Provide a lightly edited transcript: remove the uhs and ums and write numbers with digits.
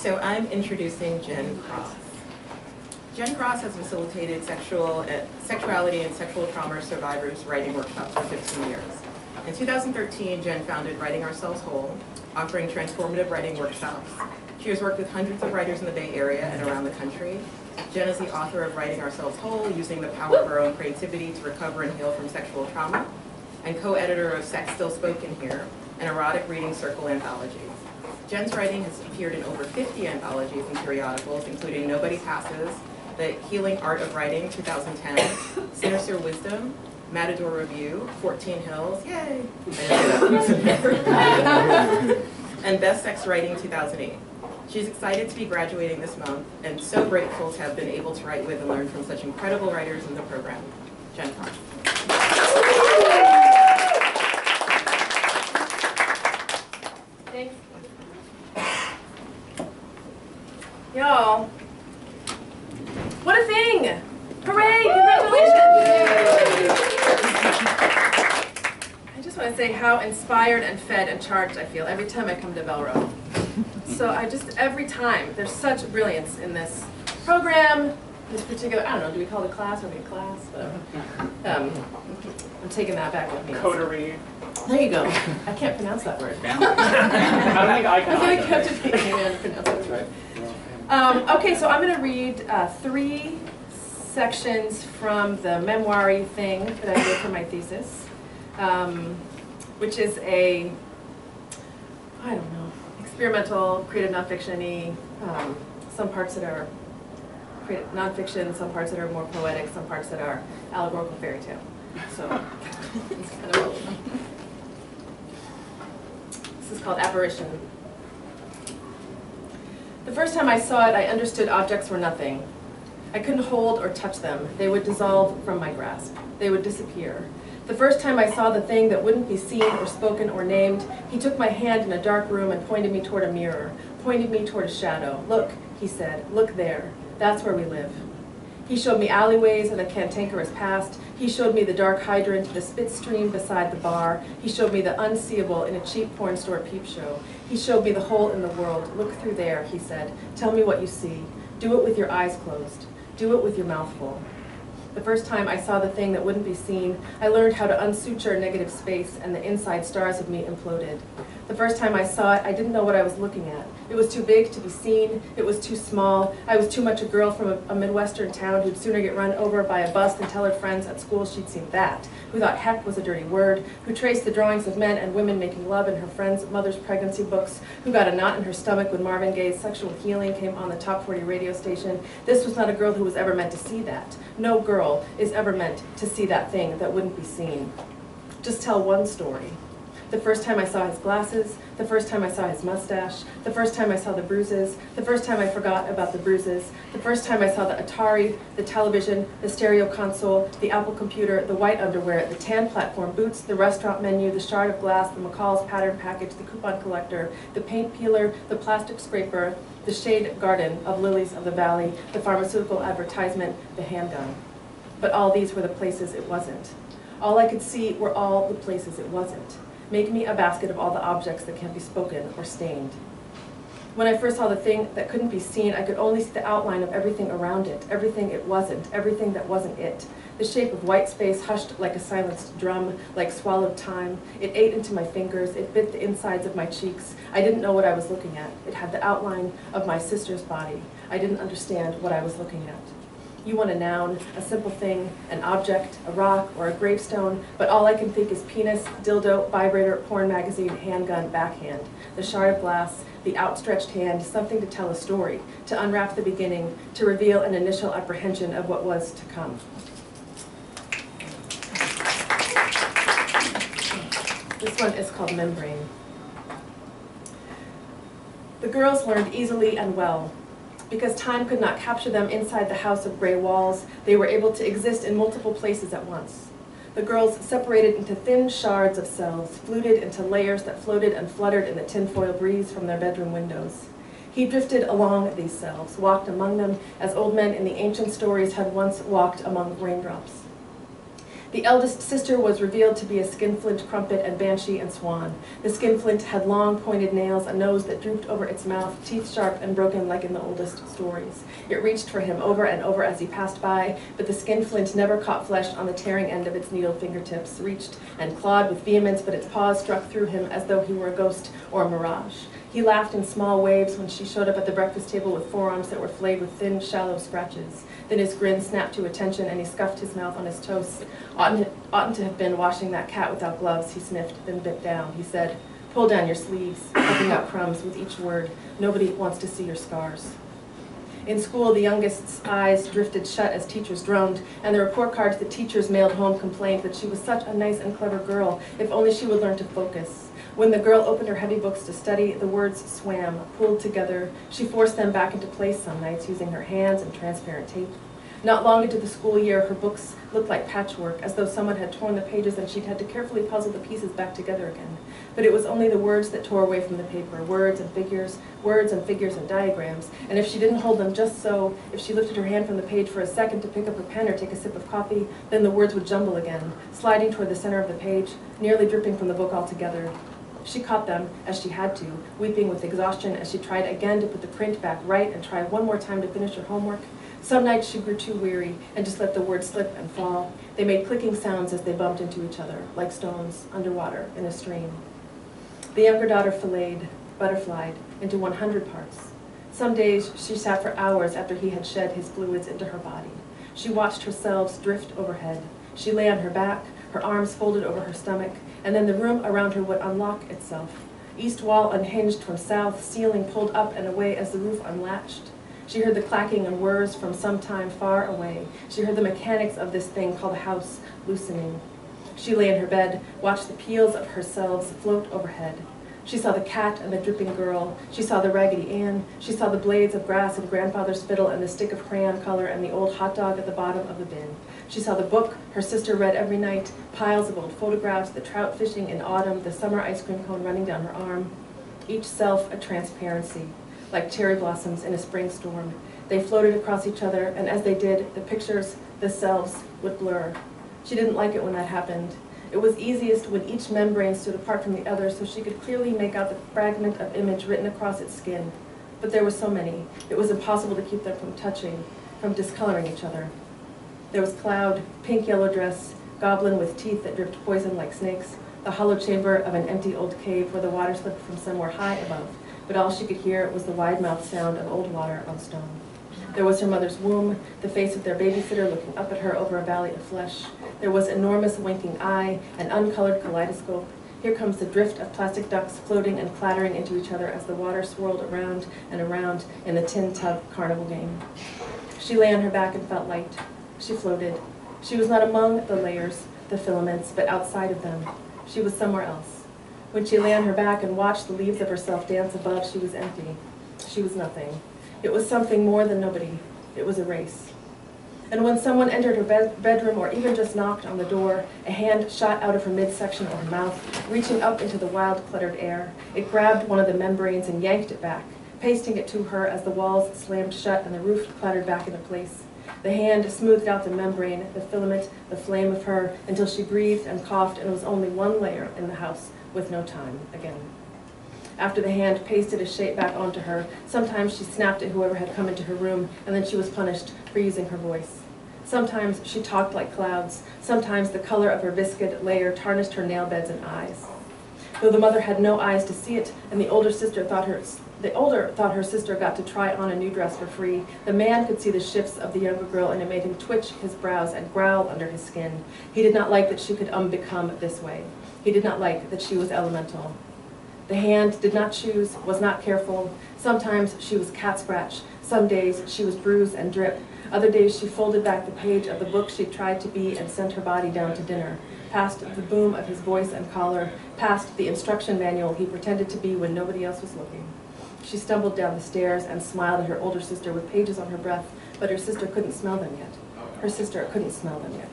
So I'm introducing Jen Cross. Jen Cross has facilitated sexuality and sexual trauma survivors writing workshops for 15 years. In 2013, Jen founded Writing Ourselves Whole, offering transformative writing workshops. She has worked with hundreds of writers in the Bay Area and around the country. Jen is the author of Writing Ourselves Whole, Using the Power of Our Own Creativity to Recover and Heal from Sexual Trauma, and co-editor of Sex Still Spoken Here, an erotic reading circle anthology. Jen's writing has appeared in over 50 anthologies and periodicals, including Nobody Passes, The Healing Art of Writing, 2010, Sinister Wisdom, Matador Review, 14 Hills, yay! And Best Sex Writing, 2008. She's excited to be graduating this month and so grateful to have been able to write with and learn from such incredible writers in the program. Jen Cross. Thanks. Y'all, what a thing! Hooray, congratulations! I just want to say how inspired and fed and charged I feel every time I come to Bellrow. So every time, there's such brilliance in this program, this particular, I don't know, do we call it a class or a class? Whatever. I'm taking that back with me. Coterie. There you go. I can't pronounce that word. I don't think I can. I feel like I have to take a minute to pronounce that word. Okay, so I'm going to read 3 sections from the memoir-y thing that I did for my thesis, which is a, I don't know, experimental, creative nonfiction-y, some parts that are creative nonfiction, some parts that are more poetic, some parts that are allegorical fairy tale. So it's kind of this is called Apparition. The first time I saw it, I understood objects were nothing. I couldn't hold or touch them. They would dissolve from my grasp. They would disappear. The first time I saw the thing that wouldn't be seen or spoken or named, he took my hand in a dark room and pointed me toward a mirror, pointed me toward a shadow. Look, he said, look there. That's where we live. He showed me alleyways and a cantankerous past. He showed me the dark hydrant, the spit stream beside the bar. He showed me the unseeable in a cheap porn store peep show. He showed me the hole in the world. Look through there, he said. Tell me what you see. Do it with your eyes closed. Do it with your mouth full. The first time I saw the thing that wouldn't be seen, I learned how to unsuture negative space, and the inside stars of me imploded. The first time I saw it, I didn't know what I was looking at. It was too big to be seen. It was too small. I was too much a girl from a Midwestern town who'd sooner get run over by a bus than tell her friends at school she'd seen that, who thought heck was a dirty word, who traced the drawings of men and women making love in her friend's mother's pregnancy books, who got a knot in her stomach when Marvin Gaye's Sexual Healing came on the Top 40 radio station. This was not a girl who was ever meant to see that. No girl is ever meant to see that thing that wouldn't be seen. Just tell one story. The first time I saw his glasses, the first time I saw his mustache, the first time I saw the bruises, the first time I forgot about the bruises, the first time I saw the Atari, the television, the stereo console, the Apple computer, the white underwear, the tan platform boots, the restaurant menu, the shard of glass, the McCall's pattern package, the coupon collector, the paint peeler, the plastic scraper, the shade garden of lilies of the valley, the pharmaceutical advertisement, the handgun. But all these were the places it wasn't. All I could see were all the places it wasn't. Make me a basket of all the objects that can't be spoken or stained. When I first saw the thing that couldn't be seen, I could only see the outline of everything around it, everything it wasn't, everything that wasn't it. The shape of white space hushed like a silenced drum, like swallowed time. It ate into my fingers, it bit the insides of my cheeks. I didn't know what I was looking at. It had the outline of my sister's body. I didn't understand what I was looking at. You want a noun, a simple thing, an object, a rock, or a gravestone, but all I can think is penis, dildo, vibrator, porn magazine, handgun, backhand, the shard of glass, the outstretched hand, something to tell a story, to unwrap the beginning, to reveal an initial apprehension of what was to come. This one is called Membrane. The girls learned easily and well. Because time could not capture them inside the house of gray walls, they were able to exist in multiple places at once. The girls separated into thin shards of cells, fluted into layers that floated and fluttered in the tinfoil breeze from their bedroom windows. He drifted along these cells, walked among them as old men in the ancient stories had once walked among raindrops. The eldest sister was revealed to be a skinflint, crumpet, and banshee and swan. The skinflint had long, pointed nails, a nose that drooped over its mouth, teeth sharp and broken like in the oldest stories. It reached for him over and over as he passed by, but the skinflint never caught flesh on the tearing end of its needled fingertips, reached and clawed with vehemence, but its paws struck through him as though he were a ghost or a mirage. He laughed in small waves when she showed up at the breakfast table with forearms that were flayed with thin, shallow scratches. Then his grin snapped to attention and he scuffed his mouth on his toast. Oughtn't to have been washing that cat without gloves, he sniffed, then bit down. He said, "Pull down your sleeves," picking up crumbs with each word. "Nobody wants to see your scars." In school, the youngest's eyes drifted shut as teachers droned, and the report cards that teachers mailed home complained that she was such a nice and clever girl, if only she would learn to focus. When the girl opened her heavy books to study, the words swam, pulled together. She forced them back into place some nights using her hands and transparent tape. Not long into the school year, her books looked like patchwork, as though someone had torn the pages and she'd had to carefully puzzle the pieces back together again. But it was only the words that tore away from the paper, words and figures and diagrams. And if she didn't hold them just so, if she lifted her hand from the page for a second to pick up her pen or take a sip of coffee, then the words would jumble again, sliding toward the center of the page, nearly dripping from the book altogether. She caught them, as she had to, weeping with exhaustion as she tried again to put the print back right and try one more time to finish her homework. Some nights she grew too weary and just let the words slip and fall. They made clicking sounds as they bumped into each other, like stones underwater in a stream. The younger daughter filleted, butterflied, into 100 parts. Some days she sat for hours after he had shed his fluids into her body. She watched her selves drift overhead. She lay on her back, her arms folded over her stomach, and then the room around her would unlock itself. East wall unhinged from south, ceiling pulled up and away as the roof unlatched. She heard the clacking and whirs from some time far away. She heard the mechanics of this thing called a house loosening. She lay in her bed, watched the peels of her selves float overhead. She saw the cat and the dripping girl. She saw the Raggedy Ann. She saw the blades of grass and grandfather's fiddle and the stick of crayon color and the old hot dog at the bottom of the bin. She saw the book her sister read every night, piles of old photographs, the trout fishing in autumn, the summer ice cream cone running down her arm. Each self a transparency, like cherry blossoms in a spring storm. They floated across each other, and as they did, the pictures, the selves, would blur. She didn't like it when that happened. It was easiest when each membrane stood apart from the other so she could clearly make out the fragment of image written across its skin. But there were so many, it was impossible to keep them from touching, from discoloring each other. There was cloud, pink-yellow dress, goblin with teeth that dripped poison like snakes, the hollow chamber of an empty old cave where the water slipped from somewhere high above, but all she could hear was the wide-mouthed sound of old water on stone. There was her mother's womb, the face of their babysitter looking up at her over a valley of flesh. There was enormous winking eye, an uncolored kaleidoscope. Here comes the drift of plastic ducks floating and clattering into each other as the water swirled around and around in the tin tub carnival game. She lay on her back and felt light. She floated. She was not among the layers, the filaments, but outside of them. She was somewhere else. When she lay on her back and watched the leaves of herself dance above, she was empty. She was nothing. It was something more than nobody. It was a race. And when someone entered her bedroom or even just knocked on the door, a hand shot out of her midsection of her mouth, reaching up into the wild, cluttered air. It grabbed one of the membranes and yanked it back, pasting it to her as the walls slammed shut and the roof clattered back into place. The hand smoothed out the membrane, the filament, the flame of her, until she breathed and coughed and was only one layer in the house with no time again. After the hand pasted a shape back onto her, sometimes she snapped at whoever had come into her room, and then she was punished for using her voice. Sometimes she talked like clouds. Sometimes the color of her viscid layer tarnished her nail beds and eyes. Though the mother had no eyes to see it, and the older thought her sister got to try on a new dress for free, the man could see the shifts of the younger girl, and it made him twitch his brows and growl under his skin. He did not like that she could become this way. He did not like that she was elemental. The hand did not choose, was not careful. Sometimes she was cat scratch. Some days she was bruise and drip. Other days she folded back the page of the book she tried to be and sent her body down to dinner, past the boom of his voice and collar, past the instruction manual he pretended to be when nobody else was looking. She stumbled down the stairs and smiled at her older sister with pages on her breath, but her sister couldn't smell them yet. Her sister couldn't smell them yet.